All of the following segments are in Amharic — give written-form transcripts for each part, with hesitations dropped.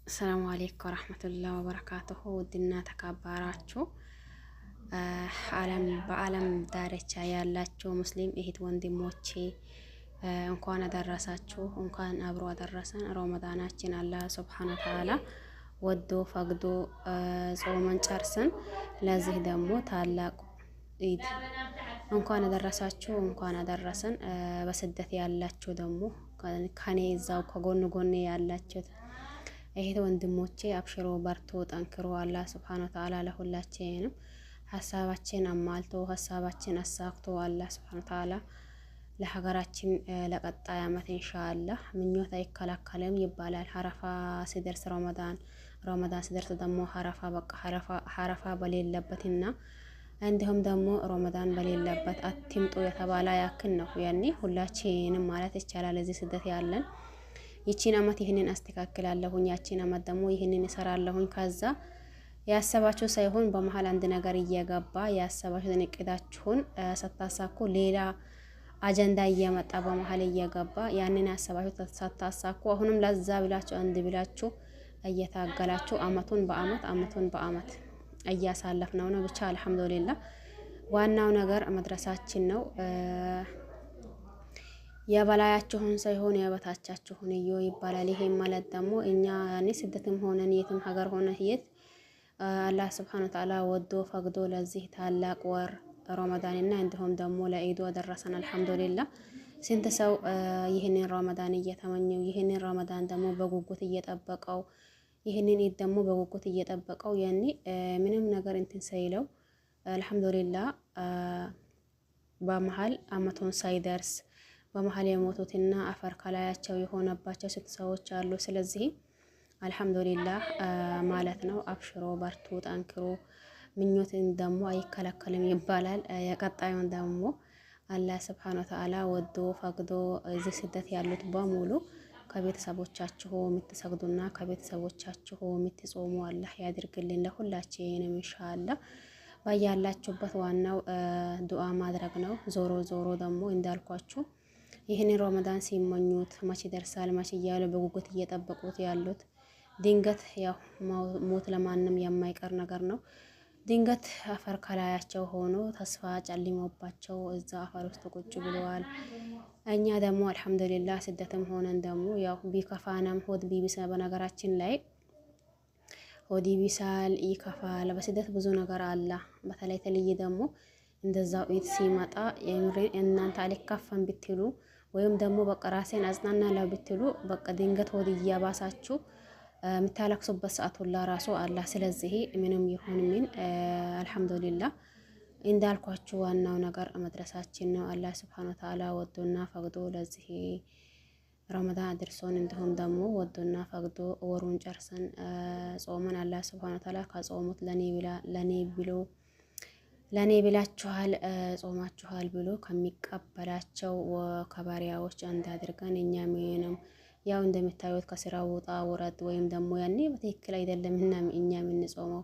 ሰላሙ አለይኩም ወራህመቱላሂ ወበረካቱሁ። ውድና ተከበራችሁ በዓለም ዳርቻ ያላችሁ ሙስሊም እህት ወንድሞቼ እንኳን አደረሳችሁ፣ እንኳን አብሮ አደረሰን። ረመዳናችን አላህ ሱብሓነሁ ወተዓላ ወዶ ፈቅዶ ጾመን ጨርሰን ለዚህ ደግሞ ታላቅ ኢድ እንኳን አደረሳችሁ፣ እንኳን አደረሰን። በስደት ያላችሁ ደግሞ ከኔ እዛው ከጎን ጎን ያላችሁ እህት ወንድሞቼ አብሽሮ በርቶ ጠንክሮ አላህ ሱብሓነሁ ወተዓላ ለሁላችንም ሀሳባችን አሟልቶ ሀሳባችን አሳክቶ አላህ ሱብሓነሁ ወተዓላ ለሀገራችን ለቀጣይ ዓመት ኢንሻአላህ ምኞት አይከላከልም ይባላል። ሀረፋ ሲደርስ ረመዳን ሲደርስ ደግሞ ሀረፋ በሌለበትና እንዲሁም ደግሞ ረመዳን በሌለበት አትምጡ የተባለ ያክል ነው። ያኔ ሁላችንም ማለት ይቻላል እዚህ ስደት ያለን ይቺን አመት ይህንን አስተካክላለሁኝ፣ ያቺን አመት ደግሞ ይህንን እሰራለሁኝ። ከዛ ያሰባችሁ ሳይሆን በመሀል አንድ ነገር እየገባ ያሰባችሁትን እቅዳችሁን ሳታሳኩ ሌላ አጀንዳ እየመጣ በመሀል እየገባ ያንን ያሰባችሁ ሳታሳኩ አሁንም ለዛ ብላችሁ አንድ ብላችሁ እየታገላችሁ አመቱን በአመት እያሳለፍነው ነው። ብቻ አልሐምዱሊላህ ዋናው ነገር መድረሳችን ነው። የበላያችሁን ሳይሆን የበታቻችሁን እዩ ይባላል። ይሄ ማለት ደግሞ እኛ ያኔ ስደትም ሆነን የትም ሀገር ሆነ የት አላህ ሱብሓነሁ ወተዓላ ወዶ ፈቅዶ ለዚህ ታላቅ ወር ረመዳንና እንዲሁም ደግሞ ለኢዱ አደረሰን። አልሐምዱሊላህ ስንት ሰው ይህንን ረመዳን እየተመኘው ይህንን ረመዳን ደግሞ በጉጉት እየጠበቀው ይህንን ኢድ ደግሞ በጉጉት እየጠበቀው ያኔ ምንም ነገር እንትን ሳይለው አልሐምዱሊላህ በመሀል አመቱን ሳይደርስ በመሀል የሞቱትና አፈር ከላያቸው የሆነባቸው ስንት ሰዎች አሉ። ስለዚህ አልሐምዱሊላህ ማለት ነው። አብሽሮ በርቱ ጠንክሮ ምኞትን ደግሞ አይከለከልም ይባላል። የቀጣዩን ደግሞ አላህ ሱብሓነሁ ወተዓላ ወዶ ፈቅዶ እዚህ ስደት ያሉት በሙሉ ከቤተሰቦቻችሁ የምትሰግዱና ከቤተሰቦቻችሁ የምትጾሙ አላህ ያድርግልን ለሁላችንም ኢንሻአላህ። ባያላችሁበት ዋናው ዱዓ ማድረግ ነው። ዞሮ ዞሮ ደግሞ እንዳልኳችሁ ይህንን ረመዳን ሲመኙት መቼ ይደርሳል መቼ እያሉ በጉጉት እየጠበቁት ያሉት ድንገት ያው ሞት ለማንም የማይቀር ነገር ነው። ድንገት አፈር ከላያቸው ሆኖ ተስፋ ጨልሞባቸው እዛ አፈር ውስጥ ቁጭ ብለዋል። እኛ ደግሞ አልሐምዱሊላህ ስደትም ሆነን ደግሞ ያው ቢከፋናም ሆድ ቢብሳ በነገራችን ላይ ሆድ ቢሳል ይከፋል። በስደት ብዙ ነገር አለ። በተለይ ተልይ ደግሞ እንደዛው ኢድ ሲመጣ እናንተ አልከፋም ብትሉ ወይም ደግሞ በቃ ራሴን አጽናናለሁ ብትሉ በቃ ድንገት ሆድ እያባሳችሁ የምታለቅሱበት ሰዓት ሁላ ራሱ አለ። ስለዚህ ምንም ይሁን ምን አልሐምዱሊላህ እንዳልኳችሁ ዋናው ነገር መድረሳችን ነው። አላህ ሱብሓነሁ ወተዓላ ወዶና ፈቅዶ ለዚህ ረመዳን አድርሶን እንዲሁም ደግሞ ወዶና ፈቅዶ ወሩን ጨርሰን ጾመን አላህ ሱብሓነሁ ወተዓላ ከጾሙት ለኔ ብላችኋል ጾማችኋል ብሎ ከሚቀበላቸው ከባሪያዎች አንድ አድርገን እኛ ምንም ያው እንደምታዩት ከስራ ወጣ ወረድ ወይም ደግሞ ያኔ በትክክል አይደለም እና እኛ የምንጾመው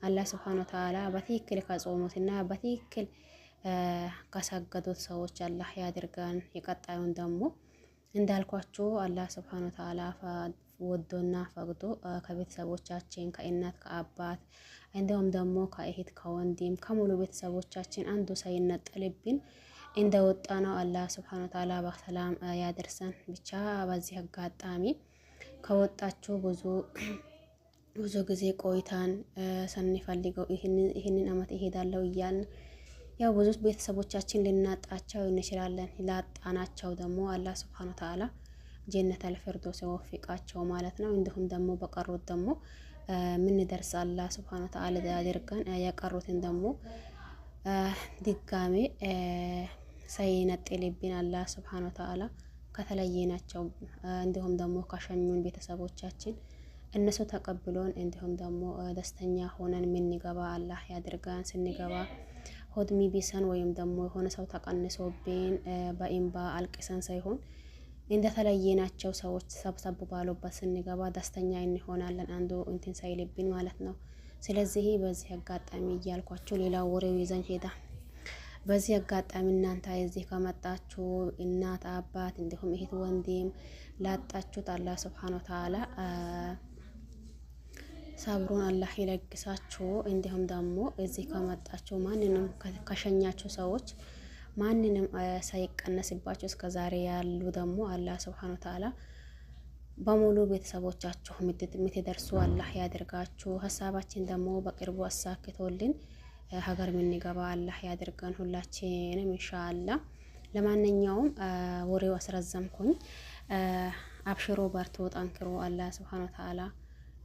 አላህ ሱብሓነሁ ወተዓላ በትክክል ከጾሙትና በትክክል ከሰገዱት ሰዎች አላህ ያድርገን። የቀጣዩን ደግሞ እንዳልኳችሁ አላህ ሱብሓነሁ ወተዓላ ወዶና ፈቅዶ ከቤተሰቦቻችን ከእናት ከአባት እንዲሁም ደግሞ ከእህት ከወንድም ከሙሉ ቤተሰቦቻችን አንዱ ሳይነጠልብን እንደወጣ ነው። አላህ ሱብሓነሁ ወተዓላ በሰላም ያደርሰን። ብቻ በዚህ አጋጣሚ ከወጣችሁ ብዙ ጊዜ ቆይታን ስንፈልገው ይህንን አመት ይሄዳለው እያልን ያው ብዙ ቤተሰቦቻችን ልናጣቸው እንችላለን። ላጣናቸው ደግሞ አላህ ሱብሓነሁ ወተዓላ ጀነተል ፊርደውስ ወፍቃቸው ማለት ነው። እንዲሁም ደግሞ በቀሩት ደግሞ ምን ደርስ አላህ ሱብሓነሁ ወተዓላ ያድርገን። የቀሩትን ደግሞ ድጋሜ ሳይነጥልብን አላህ ሱብሓነሁ ወተዓላ ከተለየናቸው እንዲሁም ደግሞ ከሸኙን ቤተሰቦቻችን እነሱ ተቀብሎን እንዲሁም ደግሞ ደስተኛ ሆነን የምንገባ አላህ ያድርገን። ስንገባ ሆድ ሚቢሰን ወይም ደግሞ የሆነ ሰው ተቀንሶብን በኢምባ አልቅሰን ሳይሆን እንደተለየናቸው ሰዎች ሰብሰብ ባሉበት ስንገባ ደስተኛ እንሆናለን። አንዱ እንትን ሳይልብን ማለት ነው። ስለዚህ በዚህ አጋጣሚ እያልኳችሁ ሌላው ወሬው ይዘን ሄዳ በዚህ አጋጣሚ እናንተ እዚህ ከመጣችሁ እናት አባት እንዲሁም እህት ወንድም ላጣችሁት አላህ ሱብሓነሁ ወተዓላ ሰብሩን አላህ ይለግሳችሁ። እንዲሁም ደግሞ እዚህ ከመጣችሁ ማንንም ከሸኛችሁ ሰዎች ማንንም ሳይቀነስባችሁ እስከ ዛሬ ያሉ ደግሞ አላህ ሱብሃነሁ ወተዓላ በሙሉ ቤተሰቦቻችሁ የምትደርሱ አላህ ያድርጋችሁ። ሀሳባችን ደግሞ በቅርቡ አሳክቶልን ሀገር የምንገባ አላህ ያድርገን ሁላችንም ኢንሻአላህ። ለማንኛውም ወሬው አስረዘምኩኝ። አብሽሮ በርቶ ጠንክሮ አላህ ሱብሃነሁ ወተዓላ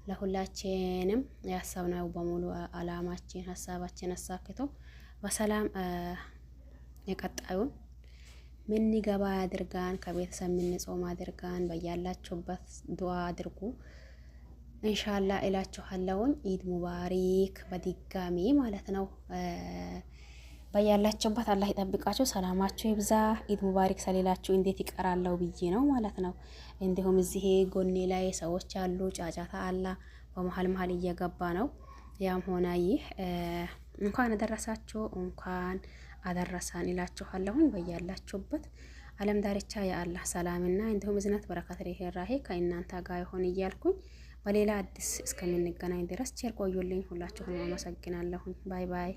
ለሁላችንም ያሰብነው በሙሉ አላማችን ሀሳባችን አሳክቶ በሰላም የቀጣዩን ምን ገባ ያድርጋን። ከቤተሰብ ምን ጾም አድርጋን። በያላችሁበት ዱዓ አድርጉ ኢንሻአላህ እላችኋለሁኝ። ኢድ ሙባሪክ በድጋሚ ማለት ነው። በያላችሁበት አላህ ይጠብቃችሁ፣ ሰላማችሁ ይብዛ። ኢድ ሙባሪክ ሰሌላችሁ እንዴት ይቀራለሁ ብዬ ነው ማለት ነው። እንዲሁም እዚህ ጎኔ ላይ ሰዎች አሉ፣ ጫጫታ አላ በመሀል መሀል እየገባ ነው። ያም ሆነ ይህ እንኳን አደረሳችሁ እንኳን አደረሳን እላችኋለሁኝ። በያላችሁበት ዓለም ዳርቻ የአላህ ሰላምና እንዲሁም እዝነት በረከት ርህራሄ ከእናንተ ጋር ይሁን እያልኩኝ በሌላ አዲስ እስከምንገናኝ ድረስ ቸር ቆዩልኝ። ሁላችሁንም አመሰግናለሁኝ። ባይ ባይ።